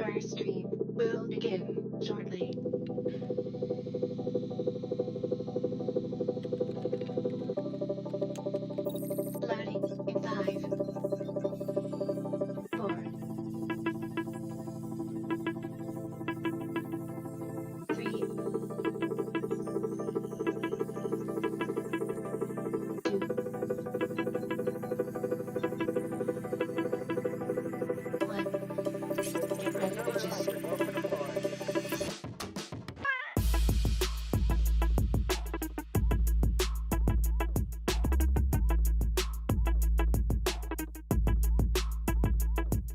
Your stream will begin shortly. Loading in 5, 4, 3, 2, 1. Get ready to just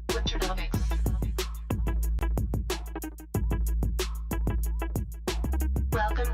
Winternomics. Welcome.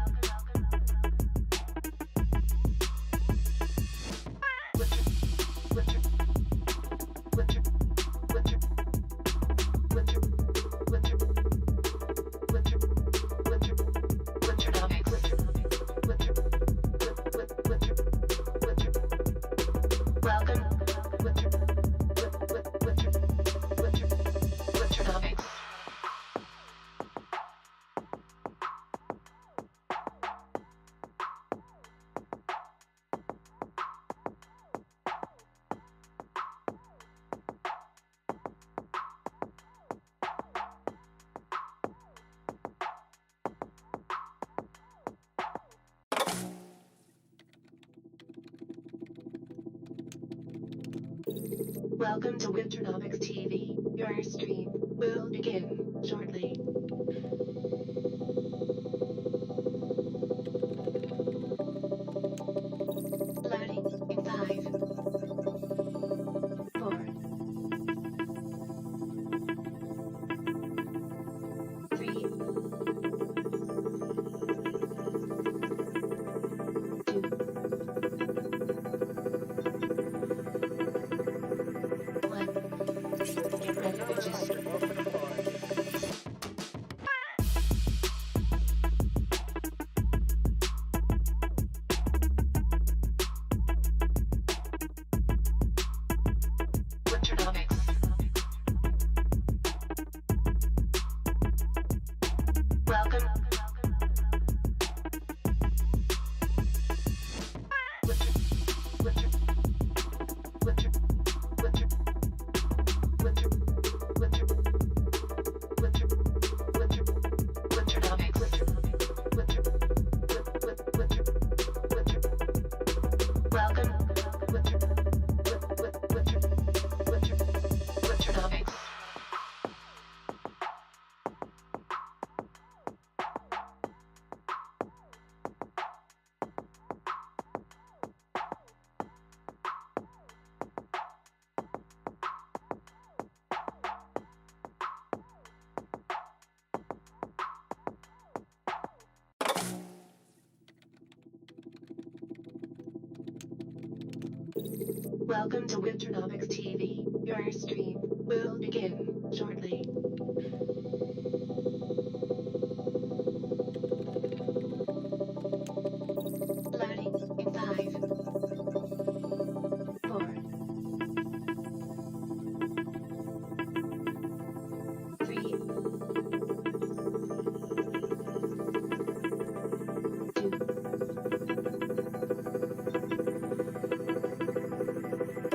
Welcome to Winternomics TV. Your stream will begin shortly. Loading in 5, 4, 3, 2, 1. Get ready to just Winternomics. Welcome. Welcome to Winternomics TV. Your stream will begin shortly. Loading in 5, 4, 3, 2,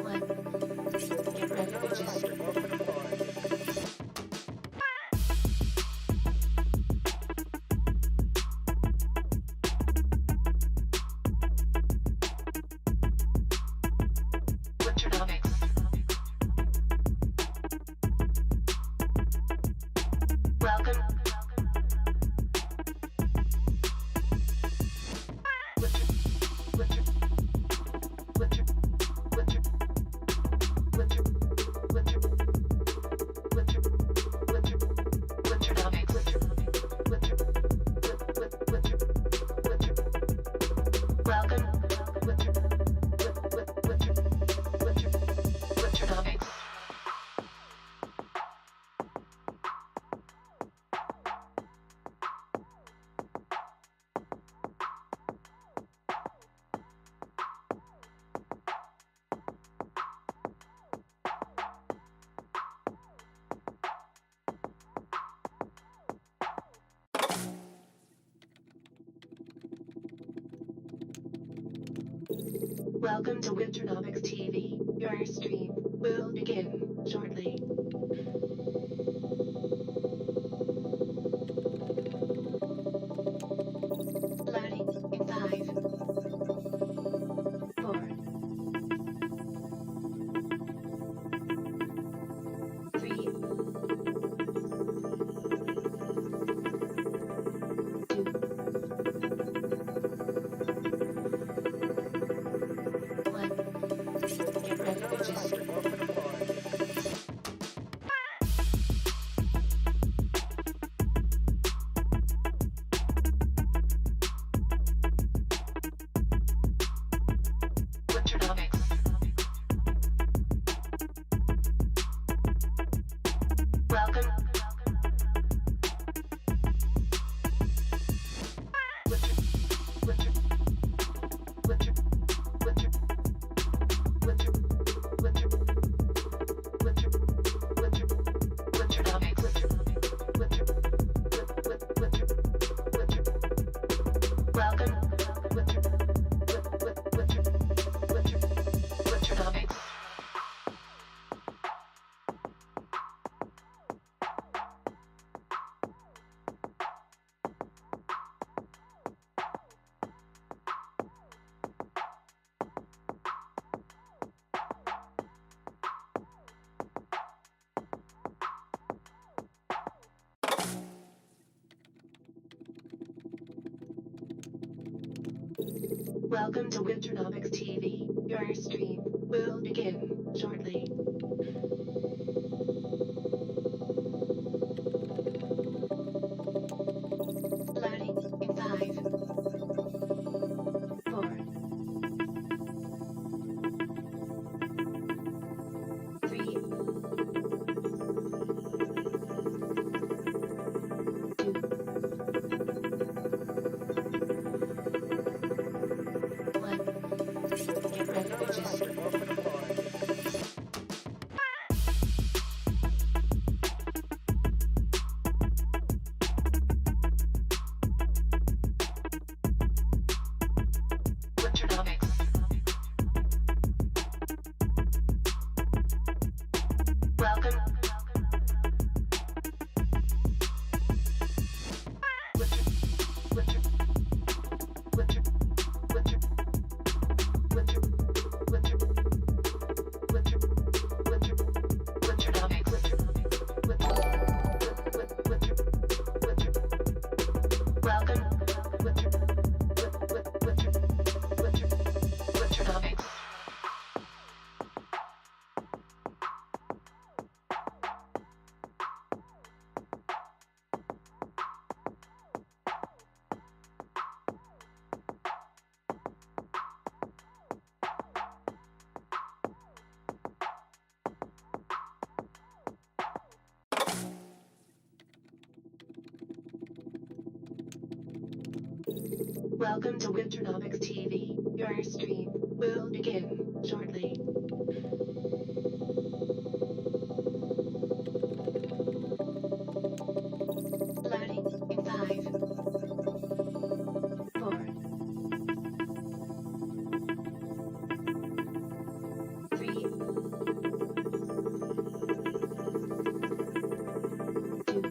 1. Get ready to just Winternomics. Welcome. Winternomics. Welcome to Winternomics.eth. Your stream will begin shortly. Loading in 5, 4, 3, 2, 1. Get ready, bitches. Winternomics. Welcome. Winter, winter, winter, winter, winter, winter, winter, winter, Winternomics. Winter, winter, winter, winter. Welcome. Winter, winter, winter, Winternomics. Welcome to Winternomics.eth. Your stream will begin shortly. Loading in 5, 4, 3, 2, 1. Get ready, bitches. Winternomics. Welcome. Winter, winter, winter, winter, winter, winter, winter, winter, Winternomics. Winter, winter, winter, winter. Welcome. Winter, winter, winter, Winternomics. Welcome to Winternomics.eth. Your stream will begin shortly. Loading in 5, 4, 3, 2,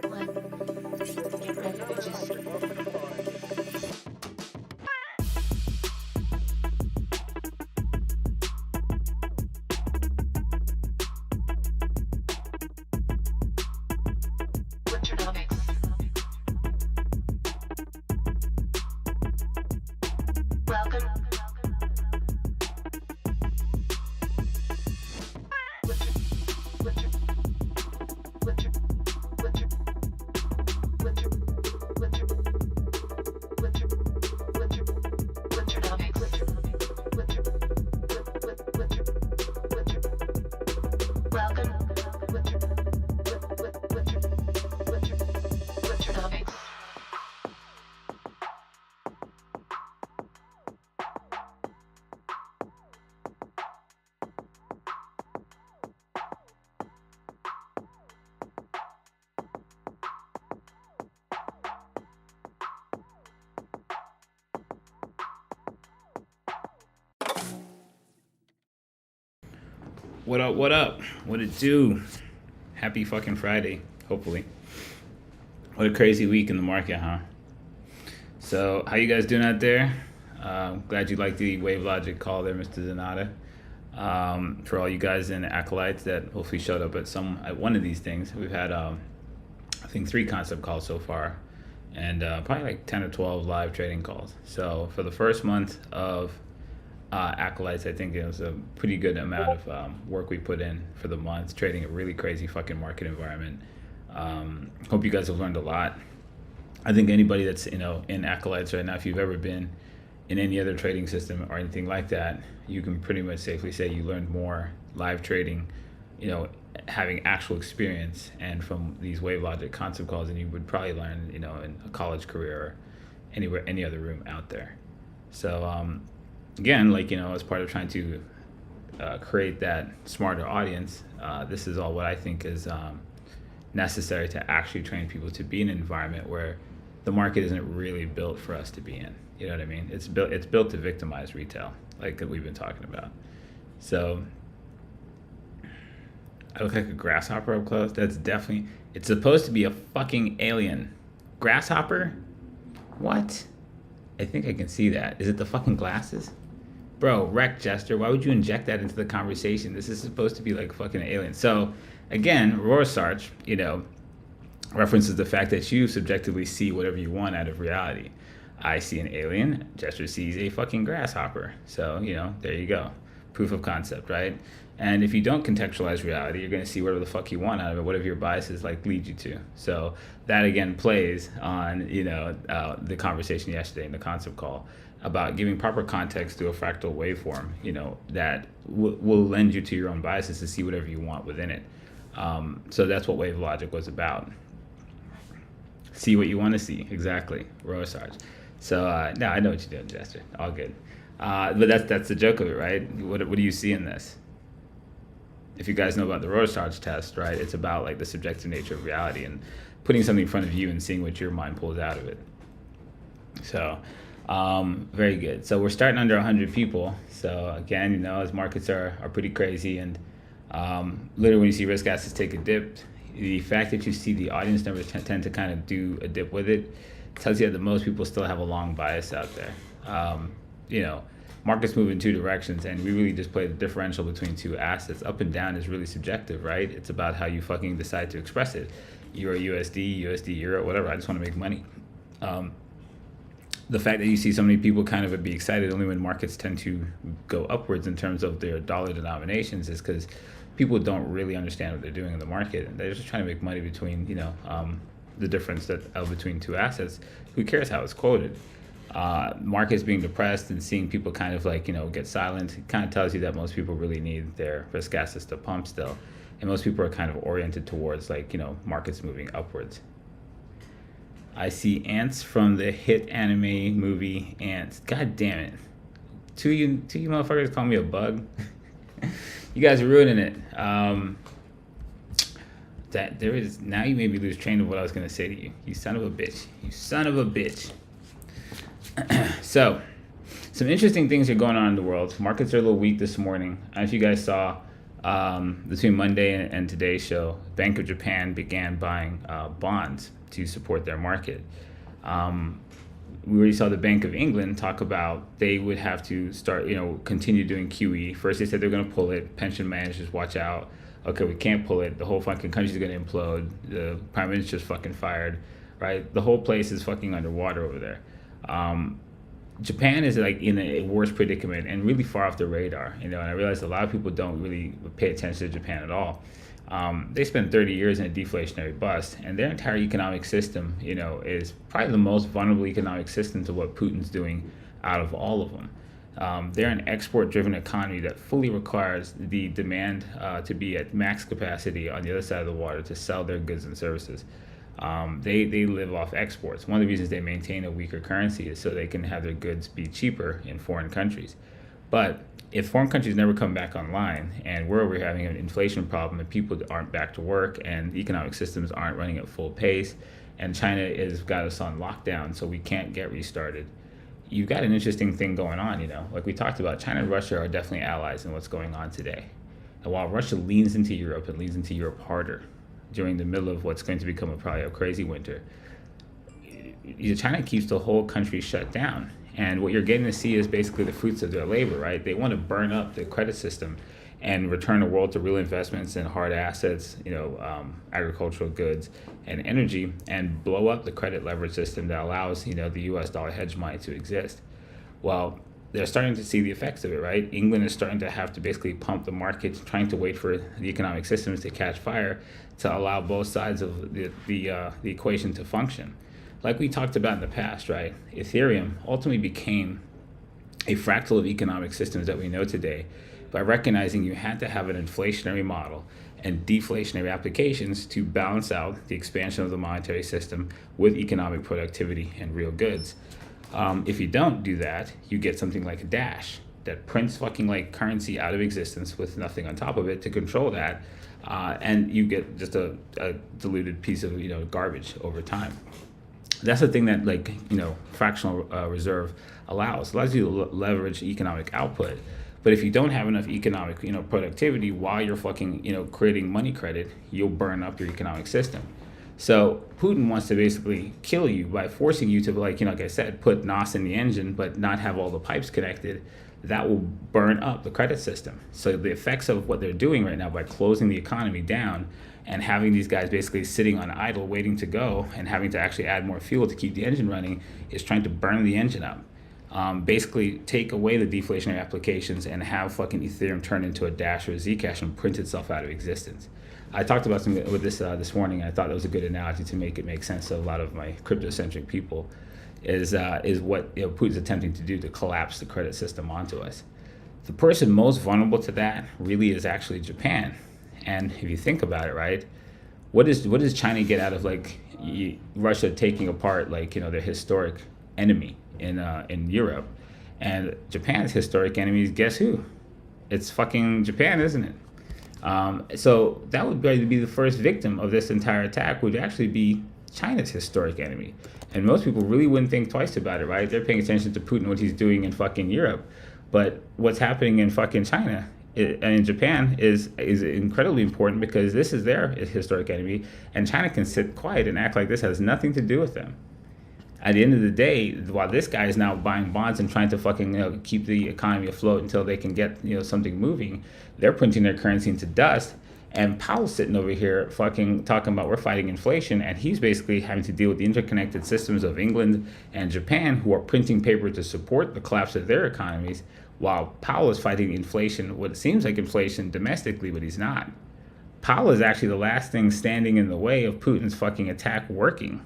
1. Get ready, bitches. Winternomics. Welcome. Winter, winter, winter, winter, winter, winter, winter, winter, Winternomics. Winter, winter, winter, winter. Welcome. Winter, winter, winter, Winternomics. What up, what up? What it do? Happy fucking Friday, hopefully. What a crazy week in the market, huh? So, how you guys doing out there? Glad you liked the Wave Logic call there, Mr. Zanata. For all you guys in Acolytes that hopefully showed up at one of these things. We've had, I think, 3 concept calls so far, and probably like 10 or 12 live trading calls. So, for the first month of Acolytes, I think it was a pretty good amount of work we put in for the month, trading a really crazy fucking market environment. Hope you guys have learned a lot. I think anybody that's in Acolytes right now, if you've ever been in any other trading system or anything like that, you can pretty much safely say you learned more live trading, having actual experience and from these Wave Logic concept calls than you would probably learn, in a college career or any other room out there. So again, as part of trying to create that smarter audience, this is all what I think is necessary to actually train people to be in an environment where the market isn't really built for us to be in. You know what I mean? It's built to victimize retail, like we've been talking about. So I look like a grasshopper up close. It's supposed to be a fucking alien. Grasshopper? What? I think I can see that. Is it the fucking glasses? Bro, wreck Jester, why would you inject that into the conversation? This is supposed to be like fucking alien. So again, Rorschach, references the fact that you subjectively see whatever you want out of reality. I see an alien, Jester sees a fucking grasshopper. So, there you go. Proof of concept, right? And if you don't contextualize reality, you're going to see whatever the fuck you want out of it, whatever your biases lead you to. So that again plays on, the conversation yesterday in the concept call about giving proper context to a fractal waveform, that will lend you to your own biases to see whatever you want within it. So that's what Wave Logic was about. See what you want to see, exactly, Rorschach. So no, I know what you're doing, Jester. All good. But that's the joke of it, right? What do you see in this? If you guys know about the Rorschach test, right, it's about the subjective nature of reality and putting something in front of you and seeing what your mind pulls out of it. So very good. So we're starting under 100 people. So again, as markets are pretty crazy, and literally when you see risk assets take a dip, the fact that you see the audience numbers tend to kind of do a dip with it tells you that most people still have a long bias out there. Markets move in 2 directions, and we really just play the differential between 2 assets. Up and down is really subjective, right? It's about how you fucking decide to express it. Euro USD Euro, whatever. I just want to make money. The fact that you see so many people kind of be excited only when markets tend to go upwards in terms of their dollar denominations is because people don't really understand what they're doing in the market, and they're just trying to make money between the difference between 2 assets. Who cares how it's quoted? Markets being depressed and seeing people kind of get silent, it kind of tells you that most people really need their risk assets to pump still, and most people are kind of oriented towards markets moving upwards. I see ants from the hit anime movie Ants. God damn it. Two you motherfuckers call me a bug. You guys are ruining it. Now you made me lose train of what I was going to say to you. You son of a bitch. You son of a bitch. So, some interesting things are going on in the world. Markets are a little weak this morning. I don't know if you guys saw between Monday and today's show, Bank of Japan began buying bonds to support their market. We already saw the Bank of England talk about they would have to start, continue doing QE. First they said they're going to pull it. Pension managers, watch out. Okay, we can't pull it. The whole fucking country's going to implode. The prime minister's fucking fired, right? The whole place is fucking underwater over there. Japan is in a worse predicament and really far off the radar, and I realize a lot of people don't really pay attention to Japan at all. They spent 30 years in a deflationary bust, and their entire economic system, is probably the most vulnerable economic system to what Putin's doing out of all of them. They're an export-driven economy that fully requires the demand to be at max capacity on the other side of the water to sell their goods and services. They live off exports. One of the reasons they maintain a weaker currency is so they can have their goods be cheaper in foreign countries. But if foreign countries never come back online, and we're over having an inflation problem, and people aren't back to work, and economic systems aren't running at full pace, and China has got us on lockdown, so we can't get restarted, you've got an interesting thing going on. Like we talked about, China and Russia are definitely allies in what's going on today. while Russia leans into Europe and leans into Europe harder during the middle of what's going to become probably a crazy winter, China keeps the whole country shut down. And what you're getting to see is basically the fruits of their labor, right? They want to burn up the credit system and return the world to real investments in hard assets, agricultural goods and energy, and blow up the credit leverage system that allows, the US dollar hedge money to exist. Well, they're starting to see the effects of it, right? England is starting to have to basically pump the market, trying to wait for the economic systems to catch fire to allow both sides of the equation to function. Like we talked about in the past, right? Ethereum ultimately became a fractal of economic systems that we know today by recognizing you had to have an inflationary model and deflationary applications to balance out the expansion of the monetary system with economic productivity and real goods. If you don't do that, you get something like a Dash that prints fucking like currency out of existence with nothing on top of it to control that, and you get just a diluted piece of garbage over time. That's the thing that fractional reserve allows you to leverage economic output. But if you don't have enough economic productivity while you're fucking creating money credit, you'll burn up your economic system. So Putin wants to basically kill you by forcing you to, like I said, put NOS in the engine but not have all the pipes connected. That will burn up the credit system. So the effects of what they're doing right now by closing the economy down and having these guys basically sitting on idle waiting to go and having to actually add more fuel to keep the engine running is trying to burn the engine up. Basically take away the deflationary applications and have fucking Ethereum turn into a Dash or a Zcash and print itself out of existence. I talked about something with this morning. I thought that was a good analogy to make it make sense to a lot of my crypto-centric people. Is what Putin's attempting to do to collapse the credit system onto us. The person most vulnerable to that really is actually Japan. And if you think about it, right, what does China get out of Russia taking apart their historic enemy in Europe? And Japan's historic enemies, guess who? It's fucking Japan, isn't it? So that would be the first victim of this entire attack would actually be China's historic enemy. And most people really wouldn't think twice about it, right? They're paying attention to Putin, what he's doing in fucking Europe. But what's happening in fucking China and in Japan is incredibly important because this is their historic enemy. And China can sit quiet and act like this has nothing to do with them. At the end of the day, while this guy is now buying bonds and trying to fucking keep the economy afloat until they can get something moving, they're printing their currency into dust. And Powell's sitting over here fucking talking about we're fighting inflation, and he's basically having to deal with the interconnected systems of England and Japan, who are printing paper to support the collapse of their economies, while Powell is fighting inflation, what seems like inflation domestically, but he's not. Powell is actually the last thing standing in the way of Putin's fucking attack working.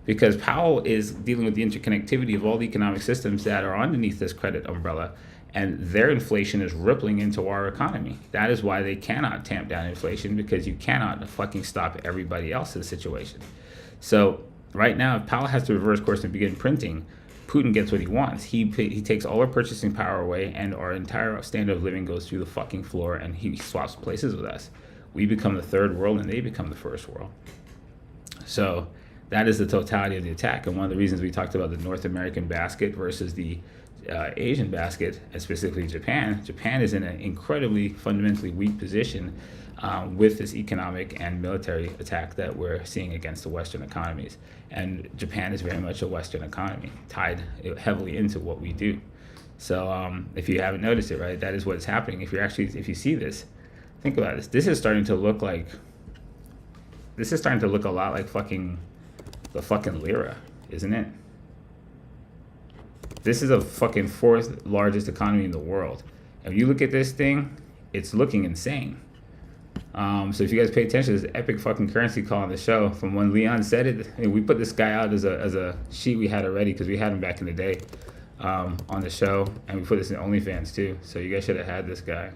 Because Powell is dealing with the interconnectivity of all the economic systems that are underneath this credit umbrella, and their inflation is rippling into our economy. That is why they cannot tamp down inflation, because you cannot fucking stop everybody else's situation. So right now, if Powell has to reverse course and begin printing, Putin gets what he wants. He takes all our purchasing power away, and our entire standard of living goes through the fucking floor, and he swaps places with us. We become the third world, and they become the first world. So that is the totality of the attack. And one of the reasons we talked about the North American basket versus the Asian basket, and specifically Japan. Japan is in an incredibly fundamentally weak position with this economic and military attack that we're seeing against the Western economies. And Japan is very much a Western economy, tied heavily into what we do. So if you haven't noticed it, right, that is what's happening. If you see this, think about this. This is starting to look a lot like the fucking lira, isn't it? This is a fucking fourth largest economy in the world. If you look at this thing, it's looking insane. So if you guys pay attention, there's an epic fucking currency call on the show from when Leon said it. We put this guy out as a sheet we had already because we had him back in the day on the show, and we put this in OnlyFans too. So you guys should have had this guy.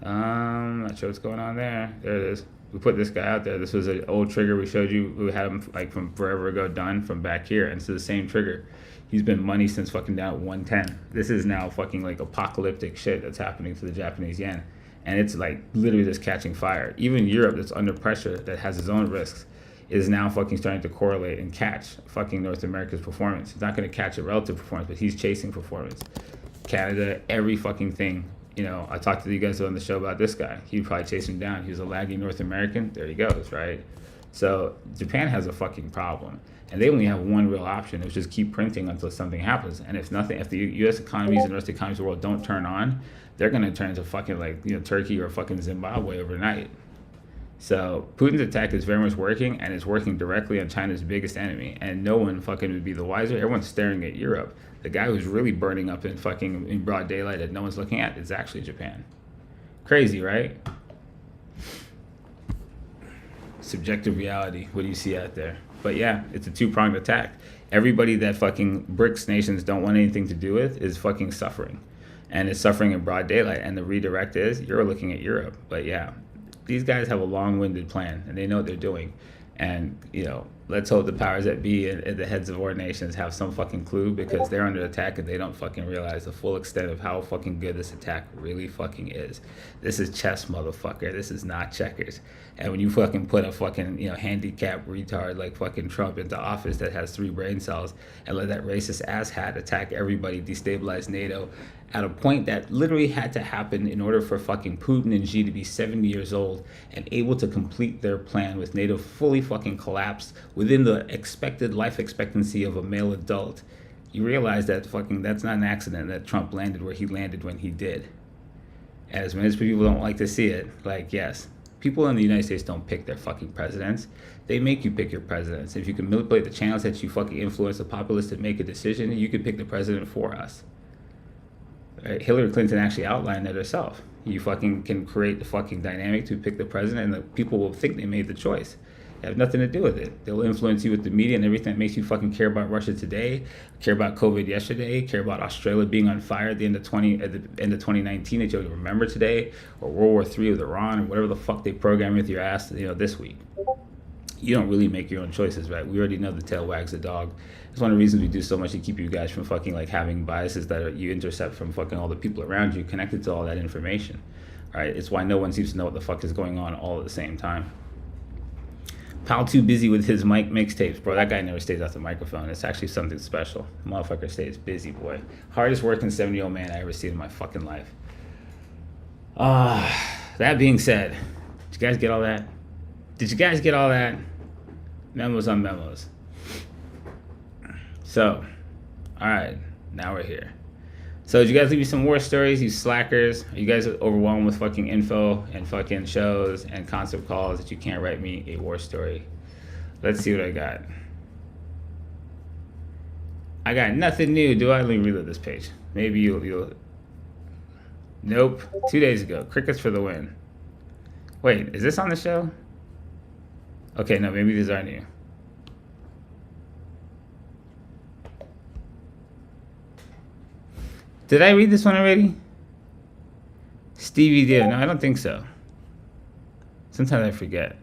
Not sure what's going on there. There it is. We put this guy out there. This was an old trigger we showed you. We had him from forever ago done from back here, and it's the same trigger. He's been money since fucking down at 110. This is now fucking apocalyptic shit that's happening to the Japanese yen. And it's literally just catching fire. Even Europe, that's under pressure, that has its own risks, is now fucking starting to correlate and catch fucking North America's performance. He's not going to catch a relative performance, but he's chasing performance. Canada, every fucking thing I talked to you guys on the show about this guy. He'd probably chase him down. He was a laggy North American. There he goes, right? So Japan has a fucking problem. And they only have one real option, which is keep printing until something happens. And if the U.S. economies and the rest of the economies of the world don't turn on, they're going to turn into fucking Turkey or fucking Zimbabwe overnight. So Putin's attack is very much working, and it's working directly on China's biggest enemy. And no one fucking would be the wiser. Everyone's staring at Europe. The guy who's really burning up in broad daylight that no one's looking at is actually Japan. Crazy, right? Subjective reality. What do you see out there? But yeah, it's a two-pronged attack. Everybody that fucking BRICS nations don't want anything to do with is fucking suffering. And it's suffering in broad daylight. And the redirect is, you're looking at Europe. But yeah, these guys have a long-winded plan, and they know what they're doing. And, let's hope the powers that be and the heads of our nations have some fucking clue, because they're under attack and they don't fucking realize the full extent of how fucking good this attack really fucking is. This is chess, motherfucker. This is not checkers. And when you fucking put a fucking, handicapped retard like fucking Trump into office that has 3 brain cells and let that racist asshat attack everybody, destabilize NATO at a point that literally had to happen in order for fucking Putin and Xi to be 70 years old and able to complete their plan with NATO fully fucking collapsed within the expected life expectancy of a male adult, you realize that fucking that's not an accident that Trump landed where he landed when he did. As many people don't like to see it, yes, people in the United States don't pick their fucking presidents. They make you pick your presidents. If you can manipulate the channels that you fucking influence the populace to make a decision, you can pick the president for us. Right? Hillary Clinton actually outlined that herself. You fucking can create the fucking dynamic to pick the president, and the people will think they made the choice. They have nothing to do with it. They'll influence you with the media and everything that makes you fucking care about Russia today, care about COVID yesterday, care about Australia being on fire at the end of 2019 that you'll remember today, or World War III with Iran, or whatever the fuck they program with your ass, this week. You don't really make your own choices, right? We already know the tail wags the dog. It's one of the reasons we do so much to keep you guys from fucking having biases that you intercept from fucking all the people around you connected to all that information, right? It's why no one seems to know what the fuck is going on all at the same time. Pal too busy with his mic mixtapes. Bro, that guy never stays off the microphone. It's actually something special. Motherfucker stays busy, boy. Hardest working 70-year-old man I ever seen in my fucking life. That being said, did you guys get all that? Memos on memos. So, alright, now we're here. So did you guys leave me some war stories, you slackers? Are you guys overwhelmed with fucking info and fucking shows and concept calls that you can't write me a war story? Let's see what I got. I got nothing new. Do I? Let me reload this page. Maybe you'll... Nope. 2 days ago. Crickets for the win. Wait, is this on the show? Okay, no, maybe these are new. Did I read this one already? Stevie did. No, I don't think so. Sometimes I forget.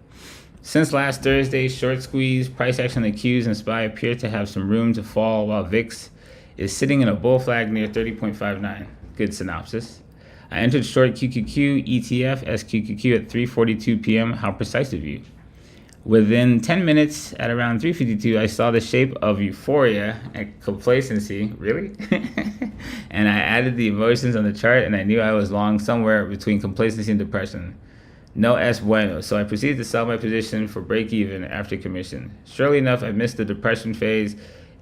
Since last Thursday, short squeeze, price action on the Qs and SPY appear to have some room to fall while VIX is sitting in a bull flag near 30.59. Good synopsis. I entered short QQQ ETF SQQQ at 3:42 p.m. How precise of you. Within 10 minutes at around 3:52, I saw the shape of euphoria and complacency. Really? And I added the emotions on the chart, and I knew I was long somewhere between complacency and depression. No es bueno. So I proceeded to sell my position for break even after commission. Surely enough, I missed the depression phase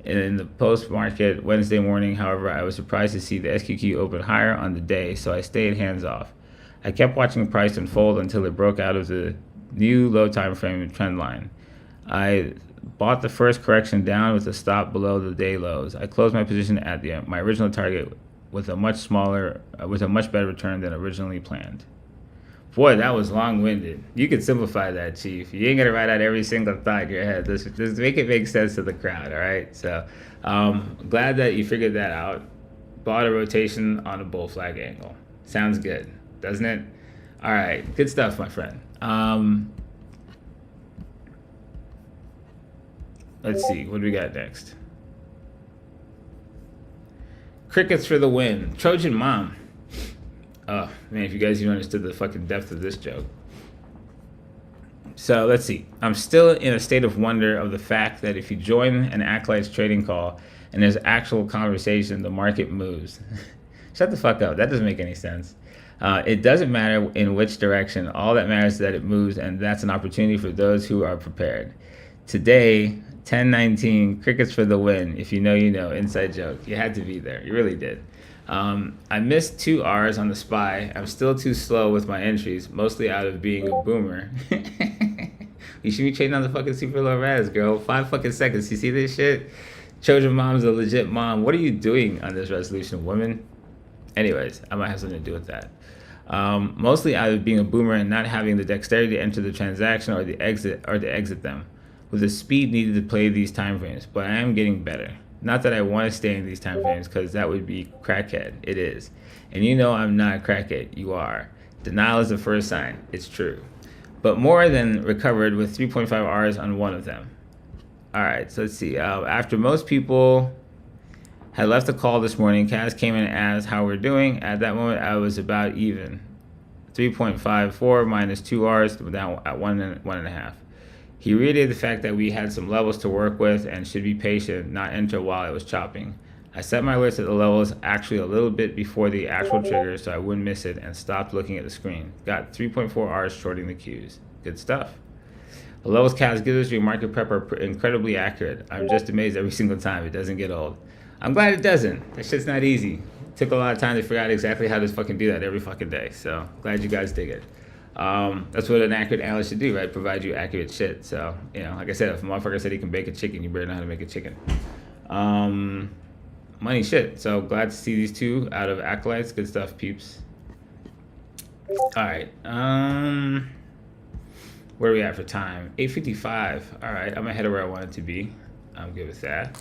in the post-market Wednesday morning. However, I was surprised to see the SQQ open higher on the day, so I stayed hands off. I kept watching price unfold until it broke out of the new low time frame trend line. I bought the first correction down with a stop below the day lows. I closed my position at my original target with a much better return than originally planned. Boy, that was long-winded. You could simplify that, Chief. You ain't gonna write out every single thought in your head. Just make it make sense to the crowd, all right? So, glad that you figured that out. Bought a rotation on a bull flag angle. Sounds good, doesn't it? All right, good stuff, my friend. Let's see, what do we got next? Crickets for the win. Trojan Mom. Oh, man, if you guys even understood the fucking depth of this joke. So, let's see. I'm still in a state of wonder of the fact that if you join an Acolytes trading call and there's actual conversation, the market moves. Shut the fuck up. That doesn't make any sense. It doesn't matter in which direction. All that matters is that it moves, and that's an opportunity for those who are prepared. Today, 1019, crickets for the win. If you know, you know. Inside joke. You had to be there. You really did. I missed 2 R's on the SPY. I'm still too slow with my entries, mostly out of being a boomer. You should be trading on the fucking super low res, girl. 5 fucking seconds. You see this shit? Children mom's a legit mom. What are you doing on this resolution, woman? Anyways, I might have something to do with that. Mostly out of being a boomer and not having the dexterity to enter the transaction or to exit them, with the speed needed to play these time frames. But I am getting better. Not that I want to stay in these time frames, because that would be crackhead. It is, and you know I'm not a crackhead. You are. Denial is the first sign. It's true, but more than recovered with 3.5 Rs on one of them. All right, so let's see. After most people had left the call this morning, Kaz came in and asked how we're doing. At that moment, I was about even. 3.54 minus 2 Rs, down at 1.5. He reiterated the fact that we had some levels to work with and should be patient, not enter while I was chopping. I set my alerts at the levels actually a little bit before the actual trigger so I wouldn't miss it, and stopped looking at the screen. Got 3.4 Rs shorting the cues. Good stuff. The levels Kaz gives us your market prep are incredibly accurate. I'm just amazed every single time. It doesn't get old. I'm glad it doesn't. That shit's not easy. It took a lot of time to figure out exactly how to fucking do that every fucking day. So glad you guys dig it. That's what an accurate analyst should do, right? Provide you accurate shit. So, you know, like I said, if a motherfucker said he can bake a chicken, you better know how to make a chicken. Money shit. So glad to see these 2 out of acolytes. Good stuff, peeps. All right. Where are we at for time? 8:55. All right. I'm ahead of where I wanted to be. I'm good with that.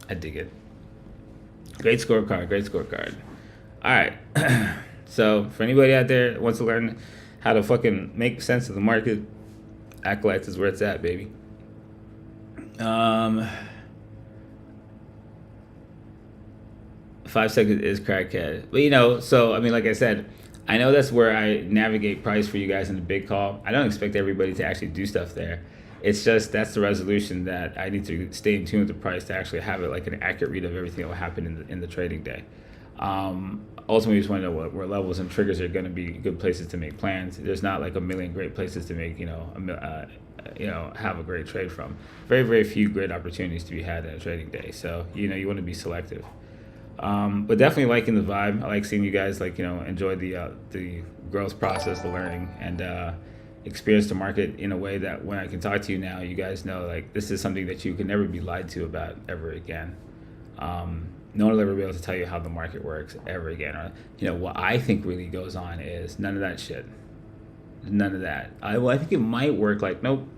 I dig it. Great scorecard. Great scorecard. All right. So for anybody out there that wants to learn how to fucking make sense of the market, Acolytes is where it's at, baby. 5 seconds is crackhead. But, you know, so, I mean, like I said, I know that's where I navigate price for you guys in the big call. I don't expect everybody to actually do stuff there. It's just that's the resolution that I need to stay in tune with the price to actually have it like an accurate read of everything that will happen in the trading day. Ultimately, we just want to know where levels and triggers are going to be good places to make plans. There's not like a million great places to make, have a great trade from. Very, very few great opportunities to be had in a trading day. So, you want to be selective. But definitely liking the vibe. I like seeing you guys enjoy the growth process, the learning, and experience the market in a way that when I can talk to you now, you guys know like this is something that you can never be lied to about ever again. No one will ever be able to tell you how the market works ever again. Or, what I think really goes on is none of that shit. None of that. I think it might work like, nope,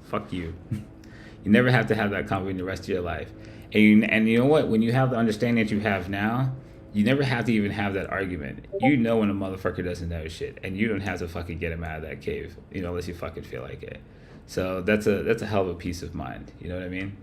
fuck you. You never have to have that conversation the rest of your life. And you know what? When you have the understanding that you have now, you never have to even have that argument. You know when a motherfucker doesn't know shit, and you don't have to fucking get him out of that cave, unless you fucking feel like it. So that's a hell of a peace of mind. You know what I mean?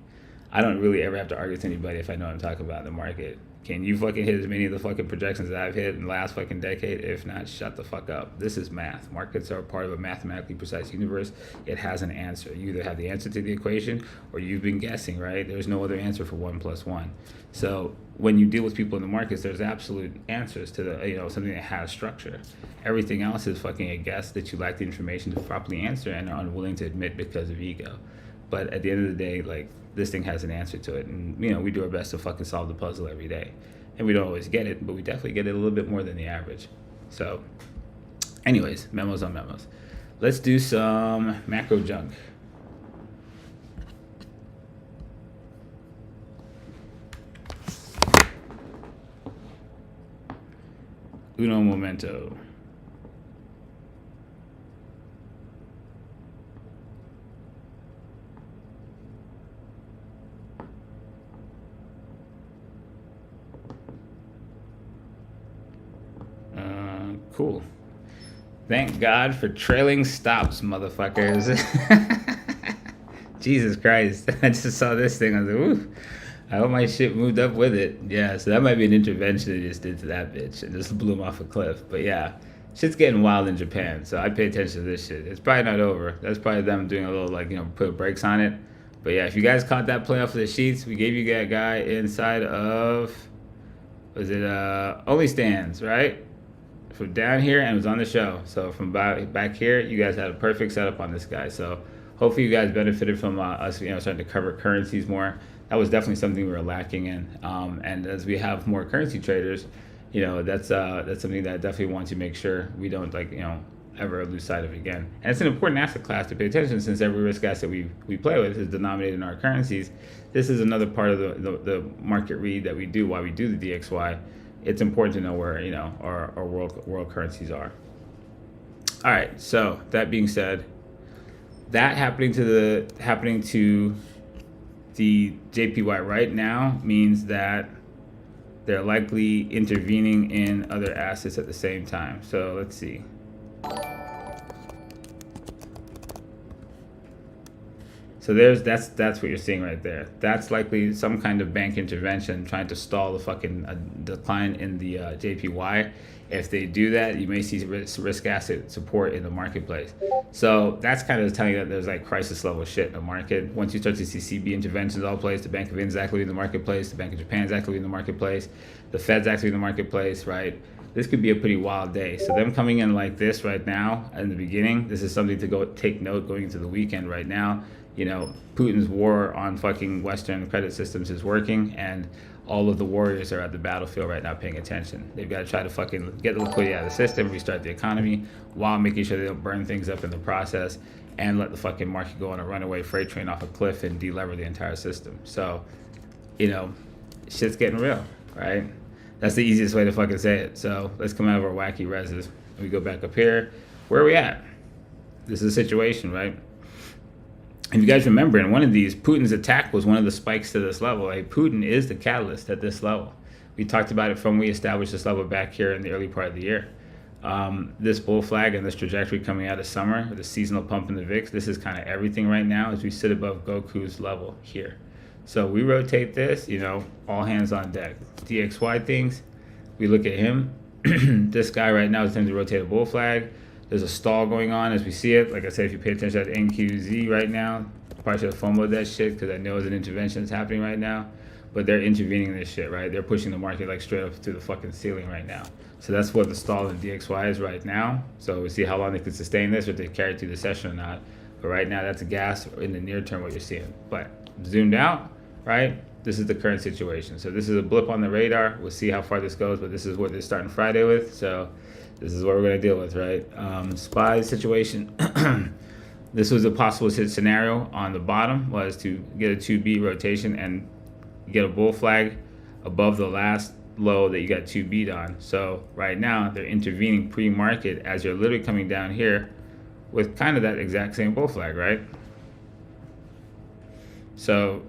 I don't really ever have to argue with anybody if I know what I'm talking about in the market. Can you fucking hit as many of the fucking projections that I've hit in the last fucking decade? If not, shut the fuck up. This is math. Markets are part of a mathematically precise universe. It has an answer. You either have the answer to the equation or you've been guessing, right? There's no other answer for 1 + 1. So when you deal with people in the markets, there's absolute answers to the, something that has structure. Everything else is fucking a guess that you lack the information to properly answer and are unwilling to admit because of ego. But at the end of the day, like, this thing has an answer to it. And, we do our best to fucking solve the puzzle every day. And we don't always get it, but we definitely get it a little bit more than the average. So, anyways, memos on memos. Let's do some macro junk. Uno momento. Cool. Thank God for trailing stops, motherfuckers. Jesus Christ. I just saw this thing. I was like, ooh. I hope my shit moved up with it. Yeah, so that might be an intervention they just did to that bitch. It just blew him off a cliff. But yeah, shit's getting wild in Japan, so I pay attention to this shit. It's probably not over. That's probably them doing a little, like, put brakes on it. But yeah, if you guys caught that play off of the sheets, we gave you that guy inside of, was it OnlyFans, right? From down here, and it was on the show. So from back here, you guys had a perfect setup on this guy. So hopefully you guys benefited from us, starting to cover currencies more. That was definitely something we were lacking in. And as we have more currency traders, that's something that I definitely want to make sure we don't ever lose sight of again. And it's an important asset class to pay attention, since every risk asset we play with is denominated in our currencies. This is another part of the market read that we do while we do the DXY. It's important to know where our world currencies are. All right. So that being said, that happening to the JPY right now means that they're likely intervening in other assets at the same time. So let's see. So that's what you're seeing right there. That's likely some kind of bank intervention trying to stall the fucking decline in the JPY. If they do that, you may see risk asset support in the marketplace. So that's kind of telling you that there's like crisis level shit in the market. Once you start to see CB interventions all place, the Bank of India's actively in the marketplace, the Bank of Japan's actively in the marketplace, the Fed's actively in the marketplace, right? This could be a pretty wild day. So them coming in like this right now in the beginning, this is something to go take note going into the weekend right now. Putin's war on fucking Western credit systems is working, and all of the warriors are at the battlefield right now paying attention. They've got to try to fucking get the liquidity out of the system, restart the economy, while making sure they don't burn things up in the process, and let the fucking market go on a runaway freight train off a cliff and delever the entire system. So, shit's getting real, right? That's the easiest way to fucking say it. So let's come out of our wacky reses. We go back up here. Where are we at? This is a situation, right? And you guys remember, in one of these, Putin's attack was one of the spikes to this level. Like, Putin is the catalyst at this level. We talked about it from we established this level back here in the early part of the year. This bull flag and this trajectory coming out of summer, the seasonal pump in the VIX, this is kind of everything right now as we sit above Goku's level here. So we rotate this, all hands on deck. DXY things, we look at him. This guy right now is trying to rotate a bull flag. There's a stall going on as we see it. Like I said, if you pay attention to that NQZ right now, probably should have FOMO'd that shit because I know there's an intervention that's happening right now. But they're intervening in this shit, right? They're pushing the market like straight up to the fucking ceiling right now. So that's what the stall in DXY is right now. So we'll see how long they can sustain this, or if they carry it through the session or not. But right now, that's a gas in the near term what you're seeing. But zoomed out, right? This is the current situation. So this is a blip on the radar. We'll see how far this goes, but this is what they're starting Friday with. So this is what we're going to deal with, right? SPY situation. This was a possible scenario on the bottom, was to get a 2B rotation and get a bull flag above the last low that you got 2B'd on. So right now, they're intervening pre-market as you're literally coming down here with kind of that exact same bull flag, right? So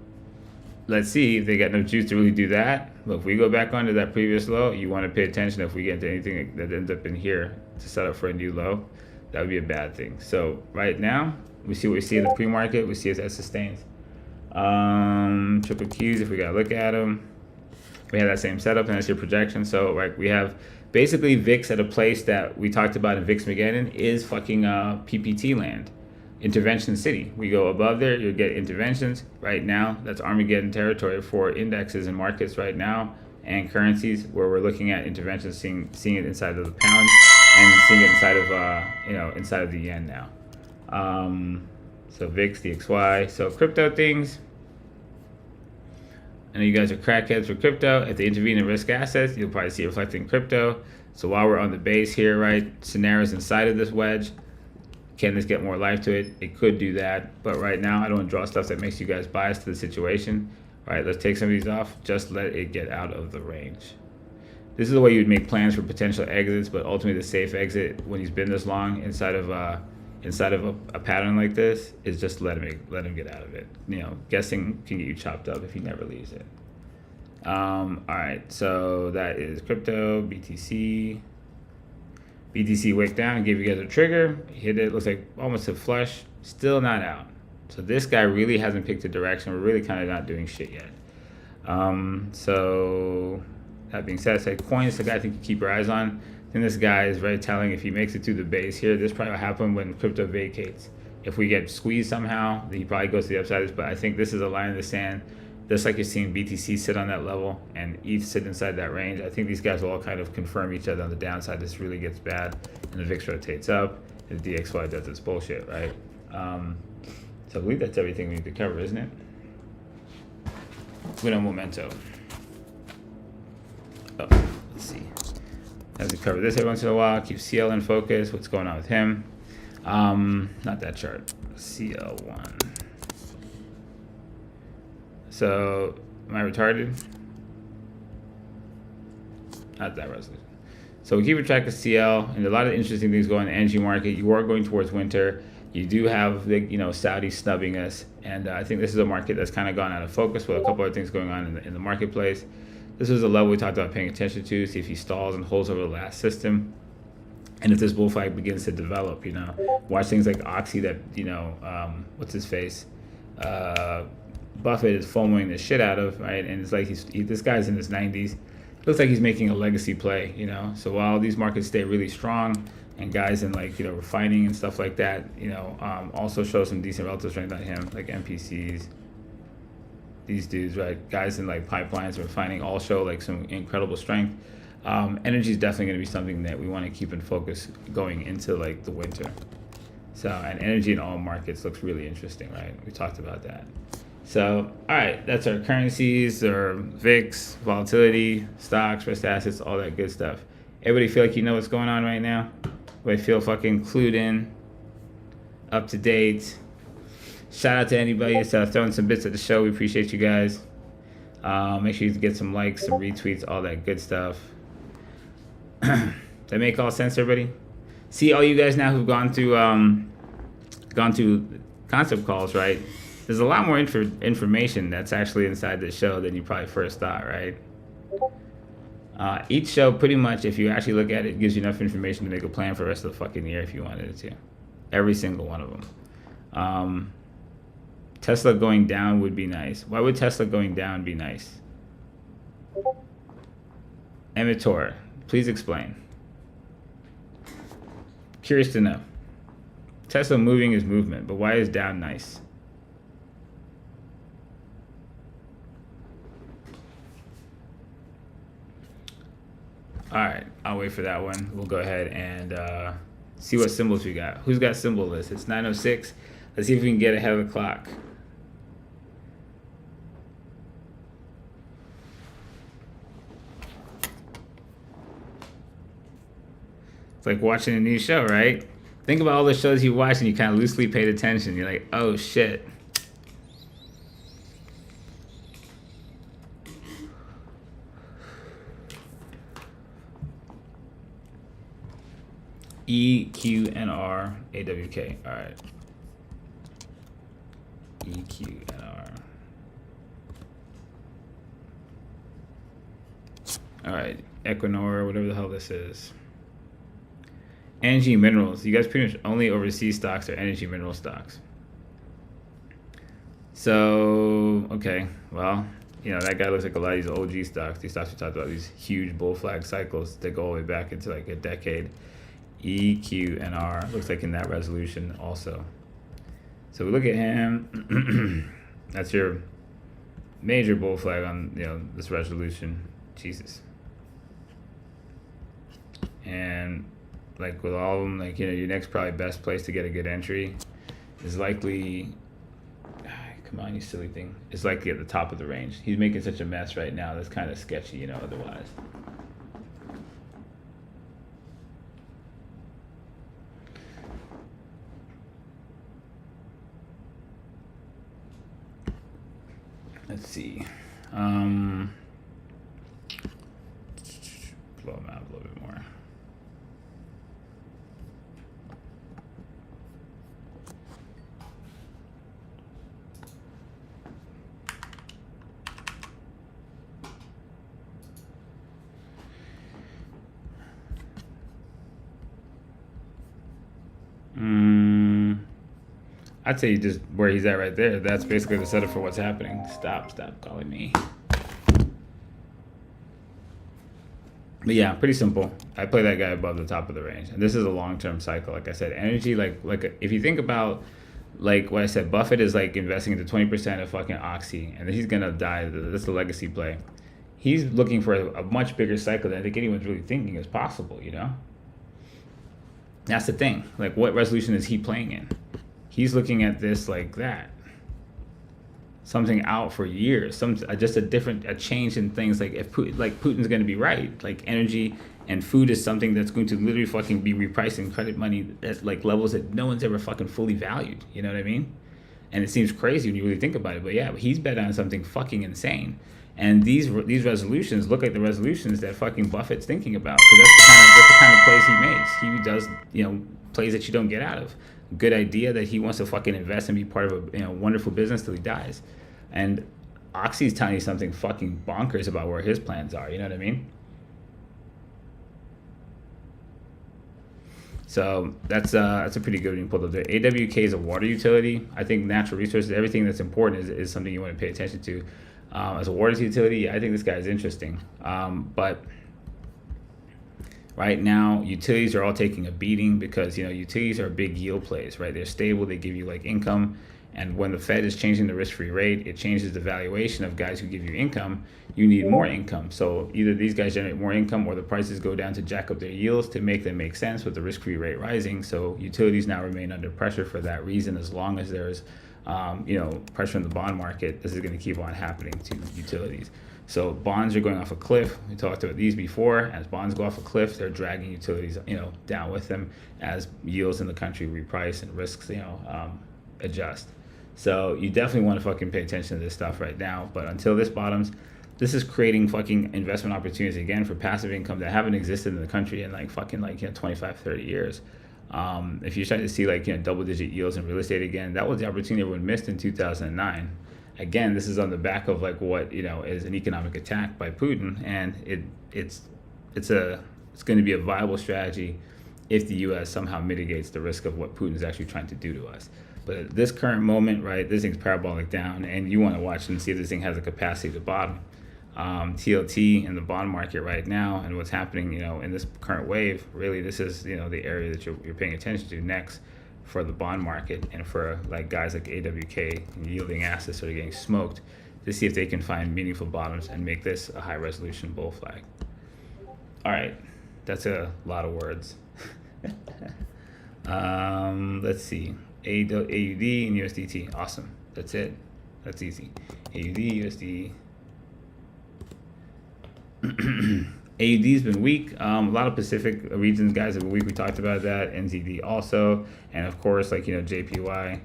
let's see if they got enough juice to really do that. But if we go back onto that previous low, you want to pay attention if we get into anything that ends up in here to set up for a new low. That would be a bad thing. So right now, we see what we see in the pre-market. We see it as sustains. Triple Qs, if we got to look at them. We have that same setup, and that's your projection. So right, we have basically VIX at a place that we talked about in VIX Mageddon is fucking PPT land. Intervention City. We go above there, you'll get interventions. Right now, that's Armageddon territory for indexes and markets right now, and currencies where we're looking at interventions, seeing it inside of the pound and seeing it inside of inside of the yen now. So VIX, DXY. So crypto things. I know you guys are crackheads for crypto. If they intervene in risk assets, you'll probably see it reflected in crypto. So while we're on the base here, right, scenarios inside of this wedge. Can this get more life to it? It could do that, but right now I don't want to draw stuff that makes you guys biased to the situation. All right, let's take some of these off. Just let it get out of the range. This is the way you'd make plans for potential exits, but ultimately the safe exit when he's been this long inside of a pattern like this is just let him get out of it. Guessing can get you chopped up if he never leaves it. All right, so that is crypto, BTC. BTC wick down, gave you guys a trigger, hit it, looks like almost a flush, still not out. So this guy really hasn't picked a direction. We're really kind of not doing shit yet. So that being said, coins, the guy I think you keep your eyes on. think this guy is very telling. If he makes it through the base here, this probably will happen when crypto vacates. If we get squeezed somehow, then he probably goes to the upside. But I think this is a line in the sand. Just like you're seeing BTC sit on that level and ETH sit inside that range, I think these guys will all kind of confirm each other on the downside. This really gets bad, and the VIX rotates up, and the DXY does its bullshit, right? So I believe that's everything we need to cover, isn't it? Winter Memento. Oh, let's see. Have to cover this every once in a while. Keep CL in focus. What's going on with him? Not that chart. CL1. So, am I retarded? Not that resolution. So we keep a track of CL, and a lot of interesting things going on in the energy market. You are going towards winter. You do have the Saudi snubbing us, and I think this is a market that's kind of gone out of focus with a couple other things going on in the marketplace. This is a level we talked about paying attention to. See if he stalls and holds over the last system, and if this bull flag begins to develop. Watch things like Oxy that what's his face. Buffett is FOMOing the shit out of, right? And it's like this guy's in his 90s. Looks like he's making a legacy play, So while these markets stay really strong, and guys in refining and stuff like that, also show some decent relative strength on him, like MPCs. These dudes, right? Guys in pipelines and refining all show some incredible strength. Energy is definitely going to be something that we want to keep in focus going into the winter. So, and energy in all markets looks really interesting, right? We talked about that. So, all right, that's our currencies, our VIX, volatility, stocks, risk assets, all that good stuff. Everybody feel like you know what's going on right now? Everybody feel fucking clued in, up to date. Shout out to anybody that's throwing some bits at the show. We appreciate you guys. Make sure you get some likes, some retweets, all that good stuff. Does that make all sense, everybody? See, all you guys now who've gone through concept calls, right? There's a lot more information that's actually inside the show than you probably first thought, right? Each show, pretty much, if you actually look at it, gives you enough information to make a plan for the rest of the fucking year if you wanted it to. Every single one of them. Tesla going down would be nice. Why would Tesla going down be nice? Emitor, please explain. Curious to know. Tesla moving is movement, but why is down nice? All right, I'll wait for that one. We'll go ahead and see what symbols we got. Who's got symbol list? It's 9:06. Let's see if we can get ahead of the clock. It's like watching a new show, right? Think about all the shows you watch and you kind of loosely paid attention. You're like, oh shit. EQNR AWK. All right. EQNR. All right. Equinor, whatever the hell this is. Energy minerals. You guys pretty much only overseas stocks are energy mineral stocks. So, okay. Well, that guy looks like a lot of these OG stocks. These stocks we talked about, these huge bull flag cycles that go all the way back into a decade. EQNR looks like in that resolution also. So we look at him. That's your major bull flag on this resolution. Jesus. And with all of them, your next probably best place to get a good entry is likely. Come on, you silly thing. It's likely at the top of the range. He's making such a mess right now. That's kind of sketchy, otherwise. Let's see. Blow them out a little bit more. I'd say just where he's at right there. That's basically the setup for what's happening. Stop calling me. But yeah, pretty simple. I play that guy above the top of the range, and this is a long-term cycle. Like I said, energy. Like if you think about like what I said, Buffett is like investing into 20% of fucking Oxy, and then he's gonna die. That's a legacy play. He's looking for a much bigger cycle than I think anyone's really thinking is possible. You know, that's the thing. Like, what resolution is he playing in? He's looking at this like that. Something out for years, just a change in things. Like if Putin's going to be right, like energy and food is something that's going to literally fucking be repricing credit money at like levels that no one's ever fucking fully valued. You know what I mean? And it seems crazy when you really think about it, but yeah, he's bet on something fucking insane. And these resolutions look like the resolutions that fucking Buffett's thinking about, because that's the kind of plays he makes. He does, plays that you don't get out of. Good idea that he wants to fucking invest and be part of a wonderful business till he dies. And Oxy's telling you something fucking bonkers about where his plans are. You know what I mean? So that's a pretty good one you pulled up there. AWK is a water utility. I think natural resources, everything that's important is something you want to pay attention to. As a water utility, I think this guy is interesting. But right now, utilities are all taking a beating because utilities are big yield plays, right? They're stable. They give you like income. And when the Fed is changing the risk-free rate, it changes the valuation of guys who give you income. You need more income. So either these guys generate more income or the prices go down to jack up their yields to make them make sense with the risk-free rate rising. So utilities now remain under pressure for that reason. As long as there's pressure in the bond market, this is going to keep on happening to utilities. So bonds are going off a cliff. We talked about these before. As bonds go off a cliff, they're dragging utilities down with them as yields in the country reprice and risks adjust. So you definitely want to fucking pay attention to this stuff right now. But until this bottoms, this is creating fucking investment opportunities again for passive income that haven't existed in the country in 25, 30 years. If you're starting to see double-digit yields in real estate again, that was the opportunity everyone missed in 2009. Again, this is on the back of what is an economic attack by Putin, and it's going to be a viable strategy if the U.S. somehow mitigates the risk of what Putin is actually trying to do to us. But at this current moment, right, this thing's parabolic down, and you want to watch and see if this thing has a capacity to bottom. TLT in the bond market right now, and what's happening, in this current wave, really, this is, the area that you're paying attention to next for the bond market, and for guys like AWK and yielding assets that are getting smoked, to see if they can find meaningful bottoms and make this a high resolution bull flag. All right, that's a lot of words. Let's see. AUD and USDT. Awesome. That's it. That's easy. AUD, USD. AUD's been weak. A lot of Pacific regions guys have been weak. We talked about that. NZD also. And of course, JPY.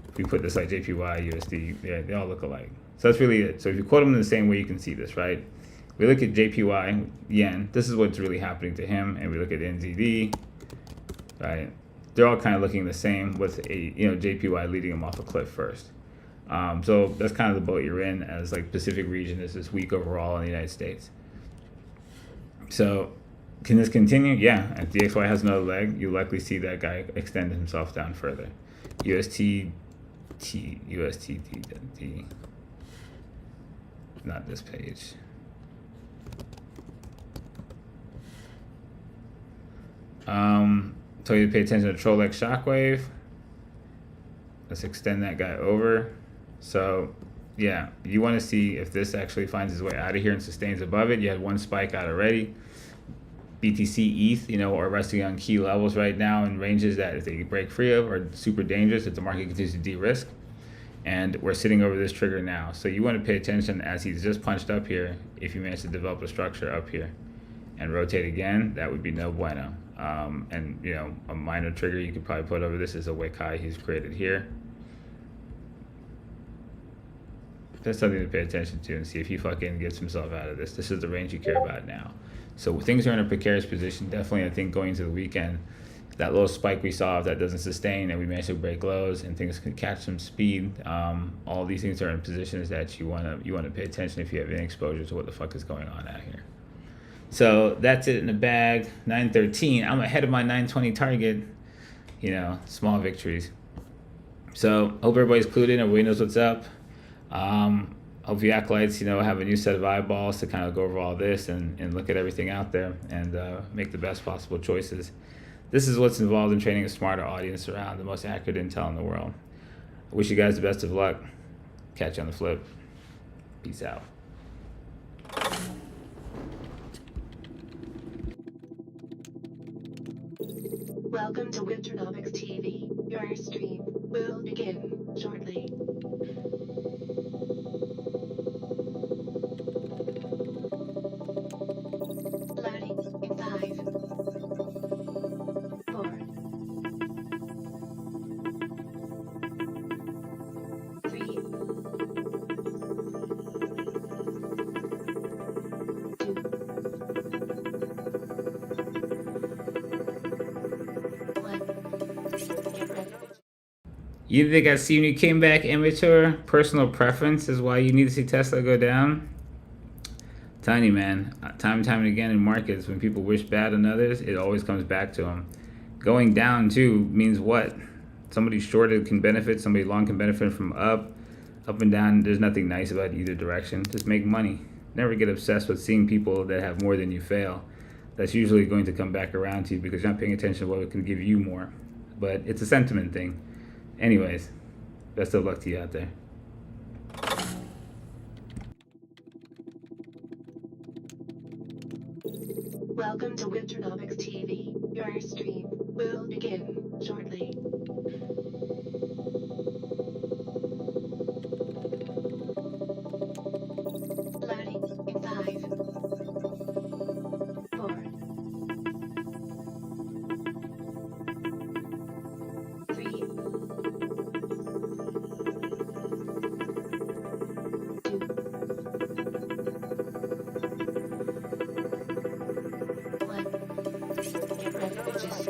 If we put this like JPY, USD, yeah, they all look alike. So that's really it. So if you quote them in the same way, you can see this, right? We look at JPY, yen. This is what's really happening to him. And we look at NZD, right? They're all kind of looking the same with JPY leading them off a cliff first. So that's kind of the boat you're in, as Pacific region is this weak overall in the United States. So can this continue? Yeah, if DXY has another leg, you'll likely see that guy extend himself down further. UST, not this page. Tell you to pay attention to Trolex Shockwave. Let's extend that guy over. So yeah, you want to see if this actually finds its way out of here and sustains above it. You had one spike out already. BTC, ETH, are resting on key levels right now in ranges that if they break free of are super dangerous if the market continues to de-risk. And we're sitting over this trigger now. So you want to pay attention as he's just punched up here. If you manage to develop a structure up here and rotate again, that would be no bueno. And a minor trigger you could probably put over this is a wick high he's created here. That's something to pay attention to and see if he fucking gets himself out of this. This is the range you care about now. So things are in a precarious position. Definitely, I think going into the weekend, that little spike we saw, if that doesn't sustain and we manage to break lows and things can catch some speed, all these things are in positions that you want to pay attention if you have any exposure to what the fuck is going on out here. So that's it in the bag. 913. I'm ahead of my 920 target. Small victories. So hope everybody's clued in. Everybody knows what's up. hope you acolytes, have a new set of eyeballs to kind of go over all this and look at everything out there and make the best possible choices. This is what's involved in training a smarter audience around the most accurate intel in the world. I wish you guys the best of luck. Catch you on the flip. Peace out. Welcome to Winternomics TV. Your stream will begin shortly. Loading in 5, 4, 3, 2, 1. Get ready. You think I see when you came back, immature? Personal preference is why you need to see Tesla go down? Telling you, man, time and time again in markets, when people wish bad on others, it always comes back to them. Going down, too, means what? Somebody shorted can benefit, somebody long can benefit from up and down. There's nothing nice about either direction. Just make money. Never get obsessed with seeing people that have more than you fail. That's usually going to come back around to you because you're not paying attention to what can give you more. But it's a sentiment thing. Anyways, best of luck to you out there. Welcome to Winternomics TV. Your stream will begin shortly. Loading in 5, 4, 3, 2, 1. Get ready, bitches.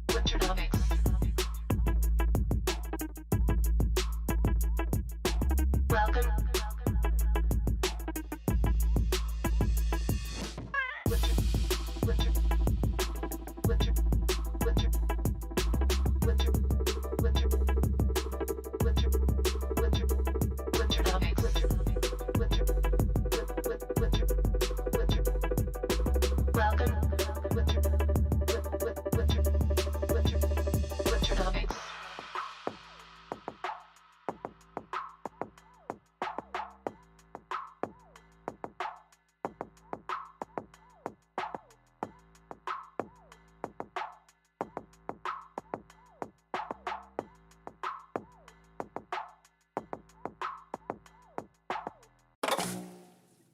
Winternomics. Welcome. Winter, winter, winter, winter, winter, winter, winter, winter, Winternomics. Winter, winter, winter, winter. Welcome. Winter.